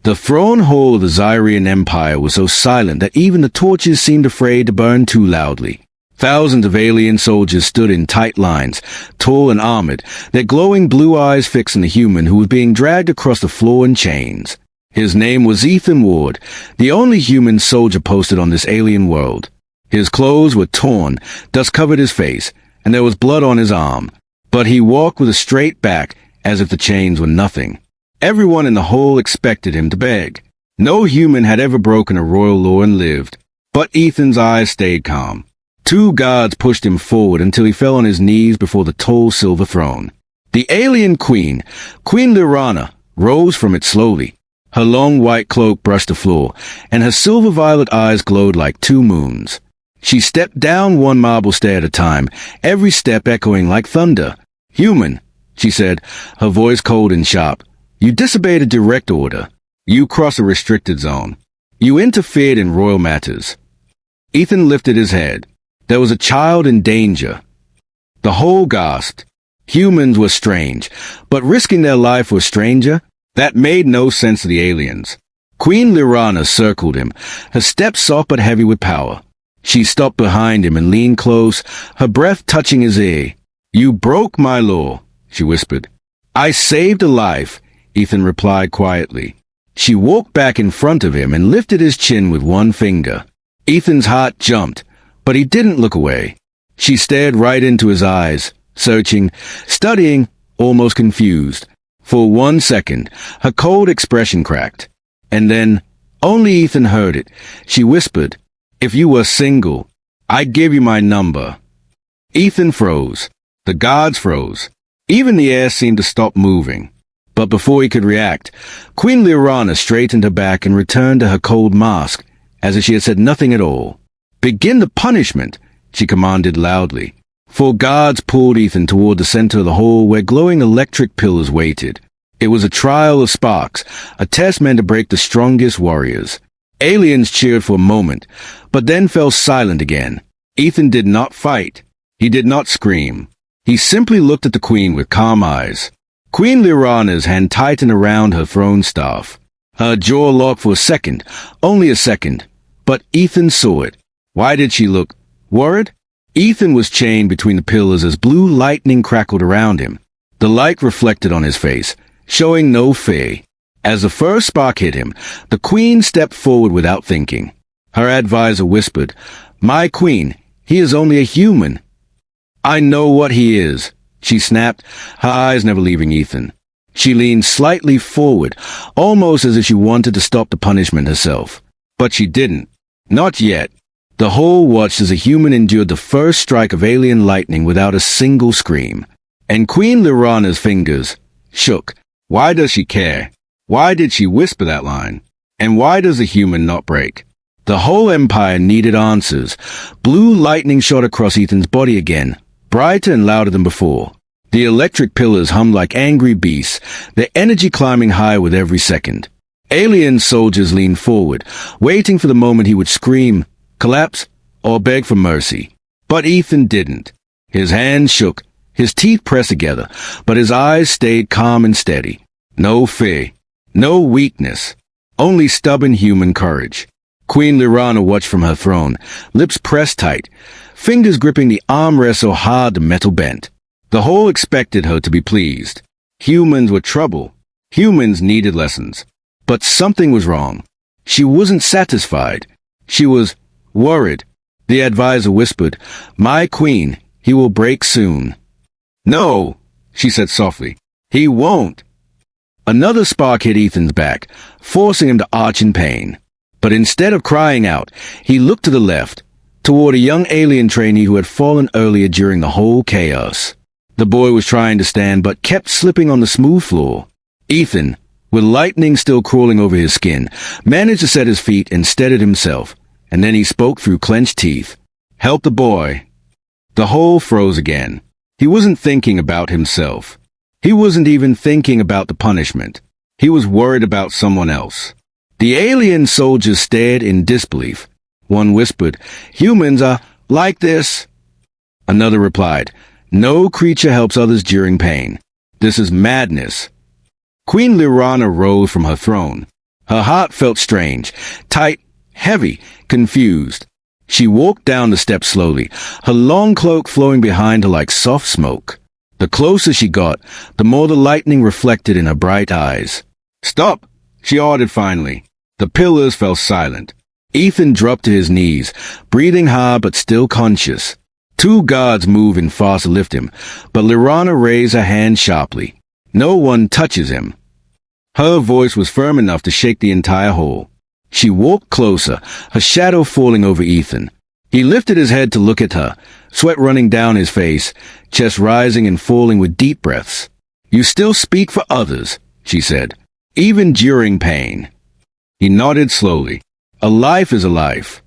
The throne hall of the Xyrian Empire was so silent that even the torches seemed afraid to burn too loudly. Thousands of alien soldiers stood in tight lines, tall and armored, their glowing blue eyes fixed on the human who was being dragged across the floor in chains. His name was Ethan Ward, the only human soldier posted on this alien world. His clothes were torn, dust covered his face, and there was blood on his arm. But he walked with a straight back, as if the chains were nothing. Everyone in the hall expected him to beg. No human had ever broken a royal law and lived. But Ethan's eyes stayed calm. Two guards pushed him forward until he fell on his knees before the tall silver throne. The alien queen, Queen Lyrana, rose from it slowly. Her long white cloak brushed the floor, and her silver-violet eyes glowed like two moons. She stepped down one marble stair at a time, every step echoing like thunder. "Human," she said, her voice cold and sharp. "You disobeyed a direct order. You crossed a restricted zone. You interfered in royal matters." Ethan lifted his head. There was a child in danger. The whole gasped. Humans were strange, but risking their life for a stranger? That made no sense to the aliens. Queen Lyrana circled him, her steps soft but heavy with power. She stopped behind him and leaned close, her breath touching his ear. "You broke my law," she whispered. "I saved a life," Ethan replied quietly. She walked back in front of him and lifted his chin with one finger. Ethan's heart jumped, but he didn't look away. She stared right into his eyes, searching, studying, almost confused. For 1 second, her cold expression cracked. And then, only Ethan heard it, she whispered, "If you were single, I'd give you my number." Ethan froze. The guards froze. Even the air seemed to stop moving. But before he could react, Queen Lyrana straightened her back and returned to her cold mask, as if she had said nothing at all. "Begin the punishment," she commanded loudly. 4 guards pulled Ethan toward the center of the hall where glowing electric pillars waited. It was a trial of sparks, a test meant to break the strongest warriors. Aliens cheered for a moment, but then fell silent again. Ethan did not fight. He did not scream. He simply looked at the queen with calm eyes. Queen Lyrana's hand tightened around her throne staff. Her jaw locked for a second, only a second, but Ethan saw it. Why did she look worried? Ethan was chained between the pillars as blue lightning crackled around him. The light reflected on his face, showing no fear. As the first spark hit him, the queen stepped forward without thinking. Her advisor whispered, "My queen, he is only a human." "I know what he is," she snapped, her eyes never leaving Ethan. She leaned slightly forward, almost as if she wanted to stop the punishment herself. But she didn't. Not yet. The whole watched as a human endured the first strike of alien lightning without a single scream. And Queen Lyrana's fingers shook. Why does she care? Why did she whisper that line? And why does a human not break? The whole empire needed answers. Blue lightning shot across Ethan's body again, brighter and louder than before. The electric pillars hummed like angry beasts, their energy climbing higher with every second. Alien soldiers leaned forward, waiting for the moment he would scream, collapse, or beg for mercy. But Ethan didn't. His hands shook, his teeth pressed together, but his eyes stayed calm and steady. No fear, no weakness, only stubborn human courage. Queen Lyrana watched from her throne, lips pressed tight, fingers gripping the armrest so hard the metal bent. The whole expected her to be pleased. Humans were trouble. Humans needed lessons. But something was wrong. She wasn't satisfied. She was worried. The advisor whispered, "My queen, he will break soon." "No," she said softly. "He won't." Another spark hit Ethan's back, forcing him to arch in pain. But instead of crying out, he looked to the left, toward a young alien trainee who had fallen earlier during the whole chaos. The boy was trying to stand but kept slipping on the smooth floor. Ethan, with lightning still crawling over his skin, managed to set his feet and steadied himself, and then he spoke through clenched teeth. "Help the boy." The whole froze again. He wasn't thinking about himself. He wasn't even thinking about the punishment. He was worried about someone else. The alien soldiers stared in disbelief. One whispered, "Humans are like this." Another replied, "No creature helps others during pain. This is madness." Queen Lyrana rose from her throne. Her heart felt strange, tight, heavy, confused. She walked down the steps slowly, her long cloak flowing behind her like soft smoke. The closer she got, the more the lightning reflected in her bright eyes. "Stop!" she ordered finally. The pillars fell silent. Ethan dropped to his knees, breathing hard but still conscious. Two guards moved in fast to lift him, but Lyrana raised her hand sharply. "No one touches him." Her voice was firm enough to shake the entire hall. She walked closer, her shadow falling over Ethan. He lifted his head to look at her, sweat running down his face, chest rising and falling with deep breaths. "You still speak for others," she said, "even during pain." He nodded slowly. "A life is a life."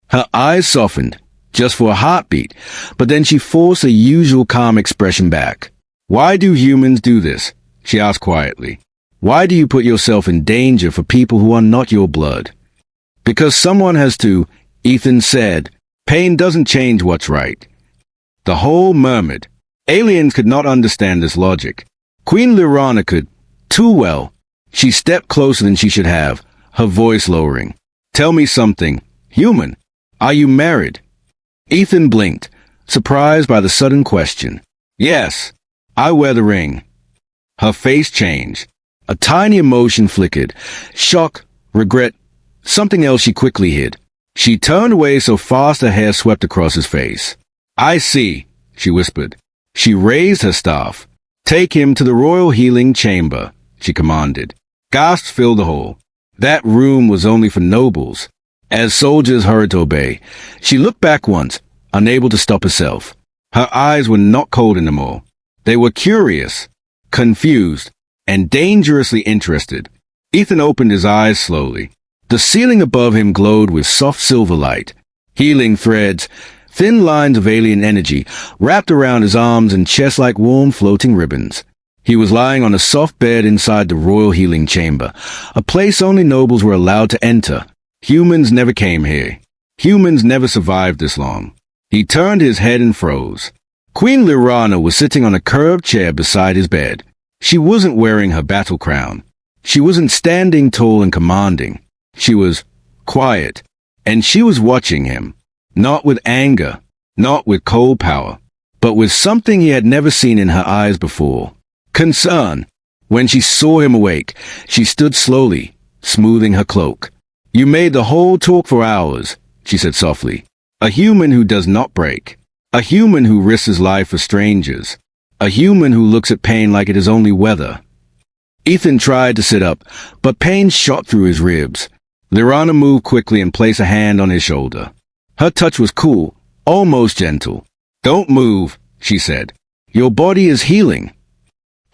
Her eyes softened, just for a heartbeat, but then she forced her usual calm expression back. "Why do humans do this?" she asked quietly. "Why do you put yourself in danger for people who are not your blood?" "Because someone has to," Ethan said. "Pain doesn't change what's right." The whole murmured. Aliens could not understand this logic. Queen Lyrana could, too well. She stepped closer than she should have, her voice lowering. "Tell me something. Human. Are you married?" Ethan blinked, surprised by the sudden question. "Yes. I wear the ring." Her face changed. A tiny emotion flickered. Shock, regret, something else she quickly hid. She turned away so fast her hair swept across his face. "I see," she whispered. She raised her staff. "Take him to the royal healing chamber," she commanded. Gasps filled the hall. That room was only for nobles. As soldiers hurried to obey, she looked back once, unable to stop herself. Her eyes were not cold anymore. They were curious, confused, and dangerously interested. Ethan opened his eyes slowly. The ceiling above him glowed with soft silver light. Healing threads, thin lines of alien energy, wrapped around his arms and chest like warm floating ribbons. He was lying on a soft bed inside the royal healing chamber, a place only nobles were allowed to enter. Humans never came here. Humans never survived this long. He turned his head and froze. Queen Lyrana was sitting on a curved chair beside his bed. She wasn't wearing her battle crown. She wasn't standing tall and commanding. She was quiet, and she was watching him, not with anger, not with cold power, but with something he had never seen in her eyes before. Concern. When she saw him awake, she stood slowly, smoothing her cloak. "You made the whole talk for hours," she said softly. "A human who does not break. A human who risks his life for strangers. A human who looks at pain like it is only weather." Ethan tried to sit up, but pain shot through his ribs. Lyrana moved quickly and placed a hand on his shoulder. Her touch was cool, almost gentle. "Don't move," she said. "Your body is healing."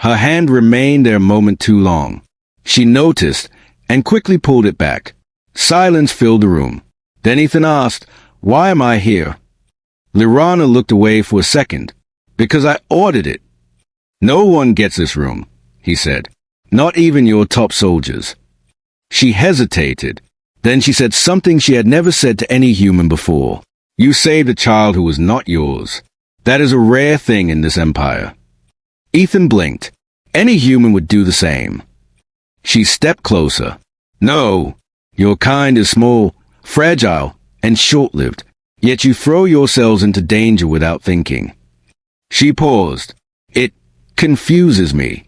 Her hand remained there a moment too long. She noticed and quickly pulled it back. Silence filled the room. Then Ethan asked, "Why am I here?" Lyrana looked away for a second. "Because I ordered it." "No one gets this room," he said. "Not even your top soldiers." She hesitated. Then she said something she had never said to any human before. "You saved a child who was not yours. That is a rare thing in this empire." Ethan blinked. Any human would do the same. She stepped closer. "No, your kind is small, fragile, and short-lived, yet you throw yourselves into danger without thinking." She paused. "It confuses me."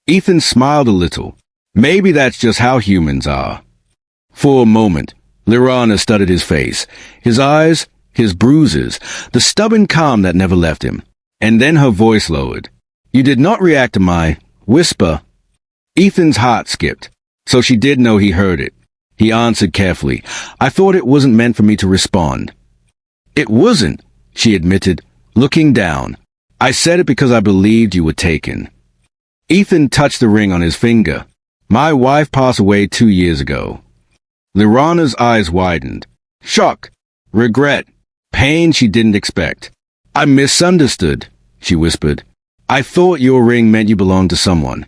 Ethan smiled a little. Maybe that's just how humans are. For a moment, Lyrana studied his face, his eyes, his bruises, the stubborn calm that never left him. And then her voice lowered. "You did not react to my whisper." Ethan's heart skipped, so she did know he heard it. He answered carefully, "I thought it wasn't meant for me to respond." "It wasn't," she admitted, looking down. "I said it because I believed you were taken." Ethan touched the ring on his finger. "My wife passed away 2 years ago." Lyrana's eyes widened. Shock, regret, pain she didn't expect. "I misunderstood," she whispered. "I thought your ring meant you belonged to someone."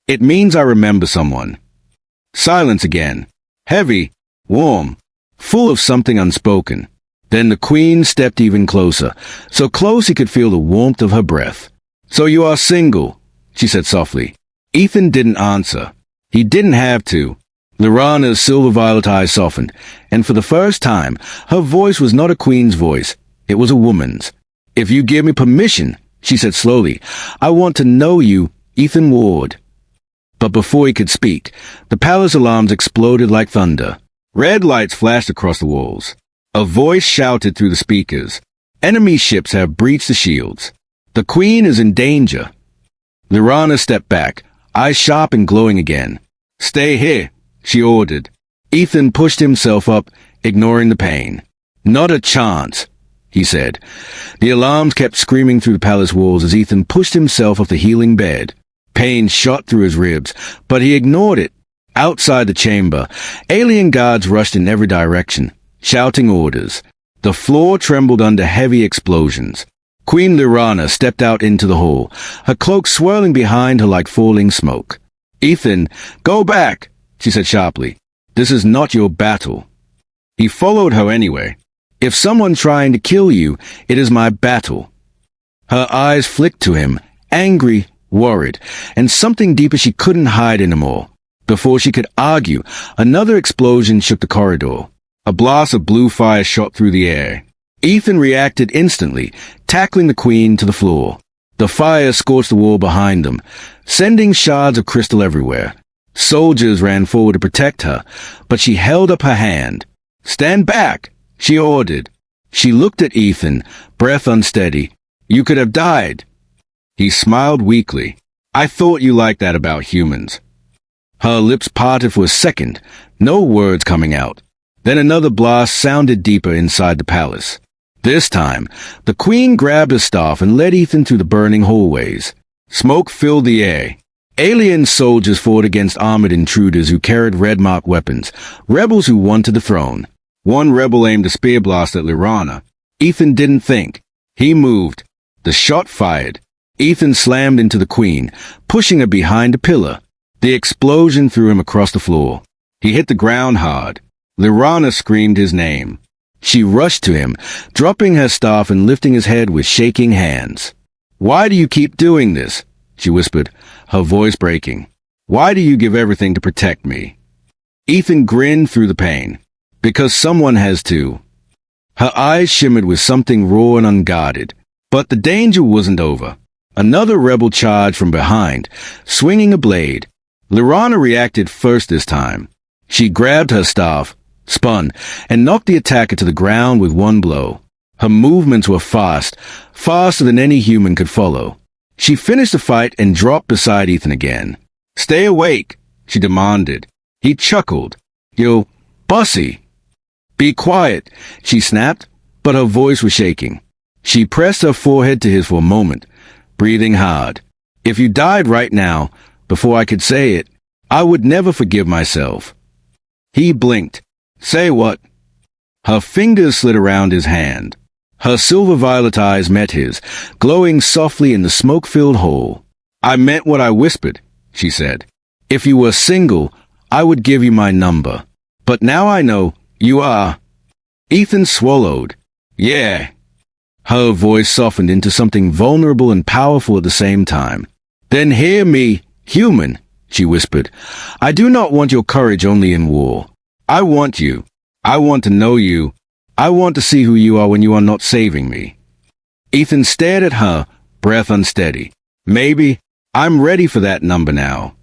"It means I remember someone." Silence again. Heavy, warm, full of something unspoken. Then the queen stepped even closer, so close he could feel the warmth of her breath. "So you are single," she said softly. Ethan didn't answer. He didn't have to. Lyrana's silver-violet eyes softened, and for the first time, her voice was not a queen's voice. It was a woman's. "If you give me permission," she said slowly, "I want to know you, Ethan Ward." But before he could speak, the palace alarms exploded like thunder. Red lights flashed across the walls. A voice shouted through the speakers. "Enemy ships have breached the shields. The Queen is in danger." Lyrana stepped back, eyes sharp and glowing again. "Stay here," she ordered. Ethan pushed himself up, ignoring the pain. "Not a chance," he said. The alarms kept screaming through the palace walls as Ethan pushed himself off the healing bed. Pain shot through his ribs, but he ignored it. Outside the chamber, alien guards rushed in every direction, shouting orders. The floor trembled under heavy explosions. Queen Lyrana stepped out into the hall, her cloak swirling behind her like falling smoke. "Ethan, go back," she said sharply. "This is not your battle." He followed her anyway. "If someone trying to kill you, it is my battle." Her eyes flicked to him, angry, worried, and something deeper she couldn't hide anymore. Before she could argue, another explosion shook the corridor. A blast of blue fire shot through the air. Ethan reacted instantly, tackling the Queen to the floor. The fire scorched the wall behind them, sending shards of crystal everywhere. Soldiers ran forward to protect her, but she held up her hand. "Stand back," she ordered. She looked at Ethan, breath unsteady. "You could have died." He smiled weakly. "I thought you liked that about humans." Her lips parted for a second, no words coming out. Then another blast sounded deeper inside the palace. This time, the Queen grabbed her staff and led Ethan through the burning hallways. Smoke filled the air. Alien soldiers fought against armored intruders who carried red-marked weapons, rebels who wanted the throne. One rebel aimed a spear blast at Lyrana. Ethan didn't think. He moved. The shot fired. Ethan slammed into the Queen, pushing her behind a pillar. The explosion threw him across the floor. He hit the ground hard. Lyrana screamed his name. She rushed to him, dropping her staff and lifting his head with shaking hands. "Why do you keep doing this?" she whispered, her voice breaking. "Why do you give everything to protect me?" Ethan grinned through the pain. "Because someone has to." Her eyes shimmered with something raw and unguarded. But the danger wasn't over. Another rebel charged from behind, swinging a blade. Lyrana reacted first this time. She grabbed her staff, spun, and knocked the attacker to the ground with one blow. Her movements were fast, faster than any human could follow. She finished the fight and dropped beside Ethan again. "Stay awake," she demanded. He chuckled. "You bussy." "Be quiet," she snapped, but her voice was shaking. She pressed her forehead to his for a moment, breathing hard. "If you died right now, before I could say it, I would never forgive myself." He blinked. "Say what?" Her fingers slid around his hand. Her silver-violet eyes met his, glowing softly in the smoke-filled hall. "I meant what I whispered," she said. "If you were single, I would give you my number. But now I know you are." Ethan swallowed. "Yeah." Her voice softened into something vulnerable and powerful at the same time. "Then hear me, human," she whispered. "I do not want your courage only in war. I want you. I want to know you. I want to see who you are when you are not saving me." Ethan stared at her, breath unsteady. "Maybe. I'm ready for that number now."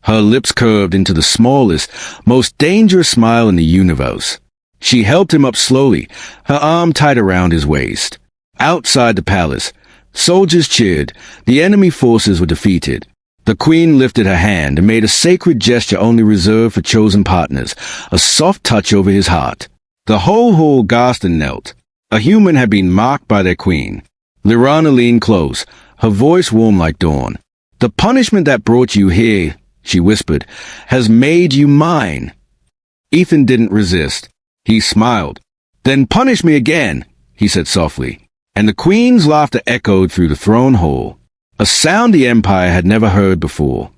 Her lips curved into the smallest, most dangerous smile in the universe. She helped him up slowly, her arm tight around his waist. Outside the palace, soldiers cheered. The enemy forces were defeated. The Queen lifted her hand and made a sacred gesture only reserved for chosen partners, a soft touch over his heart. The whole hall gasped and knelt. A human had been marked by their Queen. Lyrana leaned close, her voice warm like dawn. "The punishment that brought you here," she whispered, "has made you mine." Ethan didn't resist. He smiled. "Then punish me again," he said softly. And the Queen's laughter echoed through the throne hall, a sound the Empire had never heard before.